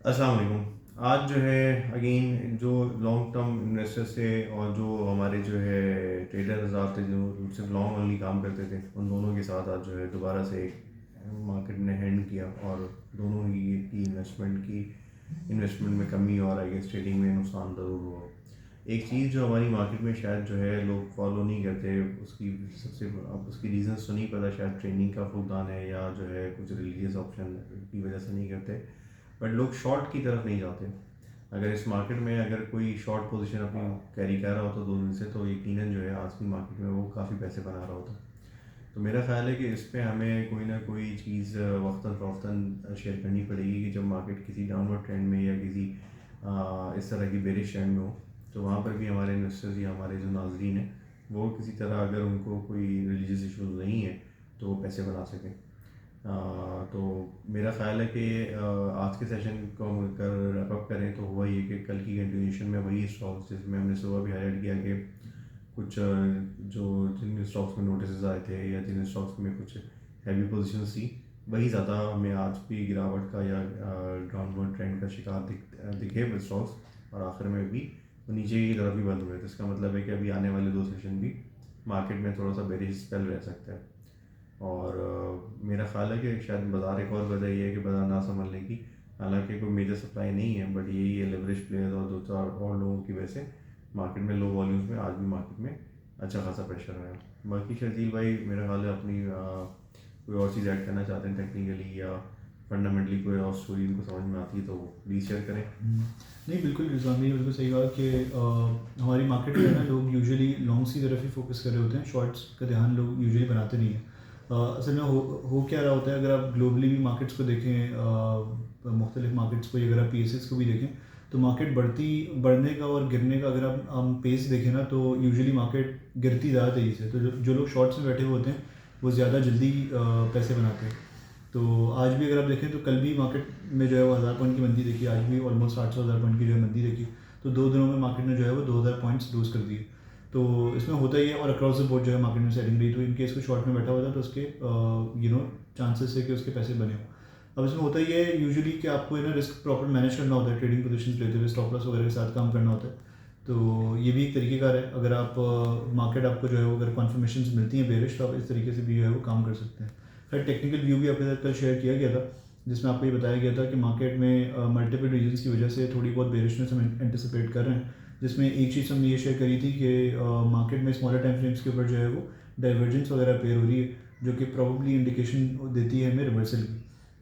अस्सलाम वालेकुम। आज जो है अगेन जो लॉन्ग टर्म इन्वेस्टर्स थे और जो हमारे जो है ट्रेडर हज़ार थे जो सिर्फ लॉन्ग ओनली काम करते थे, उन दोनों के साथ आज जो है दोबारा से मार्केट ने हैंड किया और दोनों ही की इन्वेस्टमेंट में कमी और आई गेस ट्रेडिंग में नुकसान ज़रूर हुआ। एक चीज़ जो हमारी मार्केट में शायद जो है लोग फॉलो नहीं करते, उसकी सबसे अब उसकी रीज़न्स तो नहीं पता, शायद ट्रेनिंग का फुकदान है या जो है कुछ रिलीजियस ऑप्शन की वजह से नहीं करते, बट लोग शॉर्ट की तरफ नहीं जाते। अगर इस मार्केट में अगर कोई शॉर्ट पोजीशन अपनी कैरी कर रहा होता 2 दिन से, तो यकीनन जो है आज की मार्केट में वो काफ़ी पैसे बना रहा होता। तो मेरा ख़्याल है कि इस पे हमें कोई ना कोई चीज़ वक्तन फ़वक्तन शेयर करनी पड़ेगी कि जब मार्केट किसी डाउनवर्ड ट्रेंड में या किसी इस तरह की बेरिश ट्रेंड में हो, तो वहाँ पर भी हमारे इन्वेस्टर्स या हमारे जो नाजरीन हैं वो किसी तरह अगर उनको कोई रिलीजियस इशूज़ नहीं है तो वो पैसे बना सकें। तो मेरा ख़्याल है कि आज के सेशन को हम कर रैप अप करें तो हुआ ये कि कल की कंटिन्यूशन में वही स्टॉक्स जिसमें हमने सुबह भी हाईलाइट किया कि कुछ जो जिन स्टॉक्स में नोटिस आए थे या जिन स्टॉक्स में कुछ हैवी पोजीशन थी, वही ज़्यादा हमें आज भी गिरावट का या डाउनवर्ड ट्रेंड का शिकार दिखे वो स्टॉक्स, और आखिर में भी वो नीचे की तरफ ही बंद हुए। तो इसका मतलब है कि अभी आने वाले 2 सेशन भी मार्केट में थोड़ा सा बेरिश स्पेल रह सकता है। और मेरा ख़्याल है कि शायद बाज़ार एक और वजह ये है कि बाज़ार ना संभलने की, हालांकि कोई मेजर सप्लाई नहीं है, बट यही है लेवरेज प्लेयर्स और 2-4 और लोगों की वजह से मार्केट में लो वॉल्यूम्स में आज भी मार्केट में अच्छा खासा प्रेशर है। बाकी शर्जील भाई मेरा ख्याल है अपनी कोई और चीज़ ऐड करना चाहते हैं टेक्निकली या फंडामेंटली कोई और स्टोरी उनको समझ में आती है तो प्लीज़ शेयर करें। नहीं, बिल्कुल रिजवान भाई बिल्कुल सही कहा कि हमारी मार्केट में ना लोग यूजुअली लॉन्ग्स की तरफ ही फोकस कर रहे होते हैं, शॉर्ट्स का ध्यान लोग यूजुअली बनाते नहीं हैं। असल में हो क्या रहा होता है, अगर आप ग्लोबली भी मार्केट्स को देखें, मुख्तलिफ मार्केट्स को, अगर आप पी को भी देखें, तो मार्केट बढ़ने का और गिरने का अगर आप हम पेस देखें ना, तो यूजुअली मार्केट गिरती ज़्यादा तेज़ी से। तो जो लोग शॉर्ट्स में बैठे हुए होते हैं वो ज़्यादा जल्दी पैसे बनाते हैं। तो आज भी अगर आप देखें तो कल भी मार्केट में जो है वो 1000 पॉइंट की मंदी देखी, आज भी ऑलमोस्ट 800-1000 पॉइंट की जो है मंदी देखी। तो 2 दिनों में मार्केट ने जो है वो 2000 पॉइंट्स लूज़ कर दिए। तो इसमें होता ही है, और अक्रॉस द बोर्ड जो है मार्केट में सेलिंग रही, तो इन केस को शॉर्ट में बैठा हुआ था तो उसके चांसेस है कि उसके पैसे बने हो। अब इसमें होता ही है यूजुअली कि आपको है ना रिस्क प्रॉपर मैनेज करना होता है, ट्रेडिंग पोजीशंस लेते हुए स्टॉप लॉस वगैरह के साथ काम करना होता है। तो ये भी एक तरीक़ेकार है, अगर आप मार्केट आपको जो है वो अगर कन्फर्मेशन मिलती हैं बेरिश, तो आप इस तरीके से भी जो है वो काम कर सकते हैं। खैर टेक्निकल व्यू भी आपके साथ कल शेयर किया गया था, जिसमें आपको ये बताया गया था कि मार्केट में मल्टीपल रीजंस की वजह से थोड़ी बहुत बेरिशनेस हम एंटिसिपेट कर रहे हैं, जिसमें एक चीज़ हमने ये शेयर करी थी कि मार्केट में स्मॉलर टाइम फ्रेम्स के ऊपर जो है वो डाइवर्जेंस वगैरह पेयर हो रही है, जो कि प्रॉब्ली इंडिकेशन देती है हमें रिवर्सल की।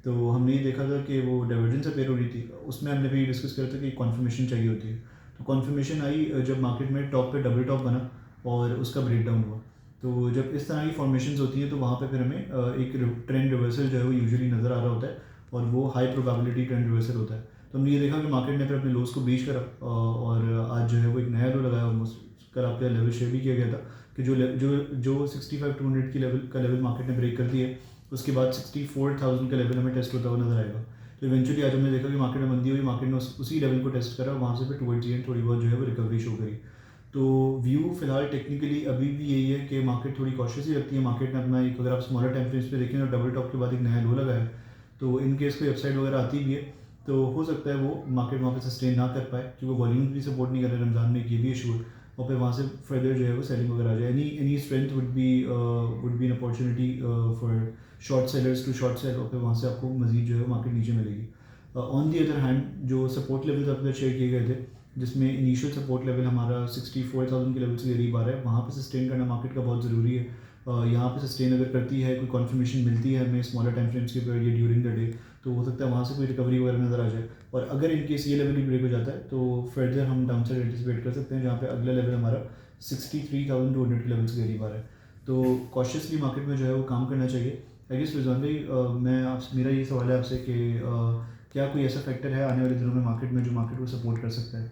तो हमने ये देखा था कि वो डाइवर्जेंस अपेयर हो रही थी, उसमें हमने भी डिस्कस करा था कि कॉन्फर्मेशन चाहिए होती है। तो कॉन्फर्मेशन आई जब मार्केट में टॉप पे डबल टॉप बना और उसका ब्रेक डाउन हुआ। तो जब इस तरह की फॉर्मेशंस होती हैं तो वहाँ पे फिर हमें एक ट्रेंड रिवर्सल जो है वो यूजुअली नज़र आ रहा होता है, और वो हाई प्रोबेबिलिटी ट्रेंड रिवर्सल होता है। तो हमने ये देखा कि मार्केट ने फिर अपने लोस को ब्रीच करा, और आज जो है वो एक नया लो लगाया। ऑलमोस्ट कल आपका लेवल शेयर भी किया गया था कि जो 65-200 की लेवल का लेवल मार्केट ने ब्रेक कर दिया है, उसके बाद 64,000 का लेवल हमें टेस्ट होता हुआ नजर आएगा। तो इवेंचुअली आज हमने देखा कि मार्केट में मंदी हुई, मार्केट ने उसी लेवल को टेस्ट करा, वहाँ से फिर टुवर्ड्स दी एंड थोड़ी बहुत जो है वो रिकवरी शो करी। तो व्यू फिलहाल टेक्निकली अभी भी यही है कि मार्केट थोड़ी कॉशियस ही रखती है। मार्केट ने अपना एक, अगर आप स्मॉलर टाइम फ्रेम्स पे देखें तो डबल टॉप के बाद एक नया लो लगाया है, तो इन केस कोई वेबसाइट वगैरह आती भी है तो हो सकता है वो मार्केट वहाँ पे सस्टेन ना कर पाए, क्योंकि वॉल्यूम भी सपोर्ट नहीं कर रहे रमज़ान में, ये भी इशू है, और फिर वहाँ से फर्दर जो है वो सेलिंग वगैरह आ जाए। Any strength would be an opportunity for short sellers to short sell, और फिर वहाँ से आपको मजीद जो है मार्केट नीचे मिलेगी। ऑन दी अदर हैंड जो सपोर्ट लेवल्स आपके शेयर किए गए थे, जिसमें इनिशियल सपोर्ट लेवल हमारा 64,000 के लेवल से करीब आ रहा है, वहाँ पे सस्टेन करना मार्केट का बहुत ज़रूरी है। यहाँ पे सस्टेन अगर करती है, कोई कॉन्फर्मेशन मिलती है हमें स्मॉलर टाइम फ्रेम्स के ऊपर या ड्यूरिंग द डे, तो हो सकता है वहाँ से कोई रिकवरी वगैरह नज़र आ जाए। और अगर इन केस ये लेवल भी ब्रेक हो जाता है तो फर्दर हम डाउन साइड एंटिसिपेट कर सकते हैं, जहाँ पे अगला लेवल हमारा 63,200 के लेवल से करीब आ रहा है। तो कॉशियसली मार्केट में जो है वो काम करना चाहिए। आई गेस रिजवान भाई, मैं आपसे, मेरा ये सवाल है आपसे कि क्या कोई ऐसा फैक्टर है आने वाले दिनों में मार्केट में जो मार्केट को सपोर्ट कर सकता है?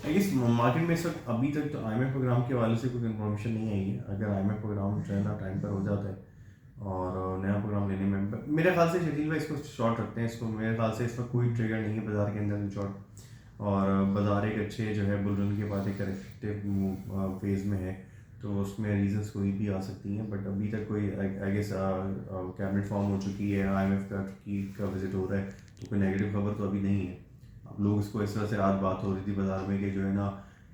आई गेस मार्केट में इस वक्त अभी तक तो IMF प्रोग्राम के हवाले से कोई इन्फॉर्मेशन नहीं आई है। अगर IMF प्रोग्राम जो है ना टाइम पर हो जाता है और नया प्रोग्राम लेने में मेरे ख्याल से शकील भाई इसको शॉर्ट रखते हैं, इसको मेरे ख्याल से इस वक्त कोई ट्रिगर नहीं है बाज़ार के अंदर शॉर्ट, और बाज़ार एक अच्छे जो है बुल रन के बाद एक करेक्टिव फेज़ में है। तो उसमें रीजंस कोई भी आ सकती हैं, बट अभी तक कोई आई गेस कैबिनेट फॉर्म हो चुकी है, IMF का विजिट हो रहा है, तो कोई नेगेटिव खबर तो अभी नहीं है। अब लोग इसको इस तरह से आज बात हो रही थी बाज़ार में कि जो है ना,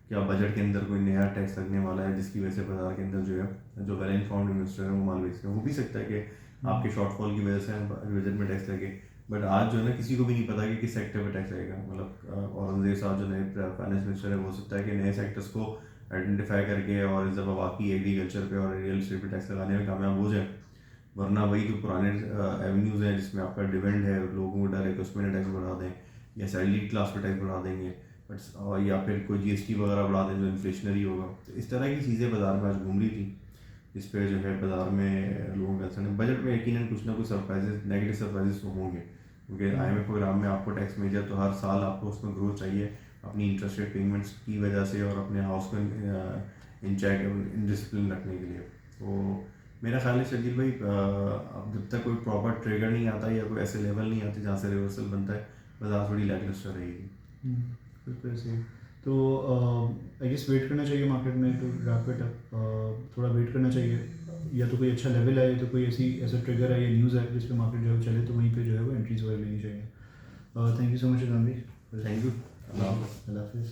क्या बजट के अंदर कोई नया टैक्स लगने वाला है जिसकी वजह से बाजार के अंदर जो है जो वेल इन्फॉर्म्ड इन्वेस्टर है वो माल बेच रहे हैं। हो भी सकता है कि आपके शॉर्टफॉल की वजह से बजट में टैक्स लगे, बट आज जो है ना किसी को भी नहीं पता कि किस सेक्टर पर टैक्स लगेगा। मतलब औरंगजेब साहब जो नए फाइनेंस मिनिस्टर है, हो सकता है कि नए सेक्टर्स को आइडेंटिफाई करके और इस दफ़ा वाकई एग्रीकल्चर पे और रियल एस्टेट पे टैक्स लगाने में कामयाब हो जाए, वरना वही जो पुराने एवेन्यूज़ हैं जिसमें आपका डिविडेंड है, लोगों को डर है कि उसमें टैक्स बढ़ा दें या सैलरी क्लास पर टैक्स बढ़ा देंगे, बट या फिर कोई GST वगैरह बढ़ा दें जो इन्फ्लेशनरी होगा। तो इस तरह की चीज़ें बाज़ार में आज घूम रही थी, जिस पे जो है बाज़ार में लोगों का कंसर्न है। बजट में यकीनन कुछ ना कुछ सरप्राइजेस, नेगेटिव सरप्राइजेस तो होंगे, क्योंकि IMF प्रोग्राम में आपको टैक्स मिल जाए तो हर साल आपको उसमें ग्रोथ चाहिए अपनी इंटरेस्ट रेट पेमेंट्स की वजह से और अपने हाउस को इन चेक इन डिसिप्लिन रखने के लिए। तो मेरा ख्याल है शकील भाई, अब जब तक कोई प्रॉपर ट्रिगर नहीं आता या कोई ऐसे लेवल नहीं आते जहाँ से रिवर्सल बनता है, बाजार थोड़ी लैकलस्टर रहेगी। बिल्कुल सही। तो आई गेस वेट करना चाहिए मार्केट में टू रैप इट अप, थोड़ा वेट करना चाहिए, या तो कोई अच्छा लेवल है, तो कोई ऐसा ट्रिगर है या न्यूज़ है जिस पे मार्केट जो है चले, तो वहीं पे जो है वो एंट्रीज वगैरह लेनी चाहिए। थैंक यू सो मच निज़ाम भाई। Thank you. अल्लाह हाफ़िज़।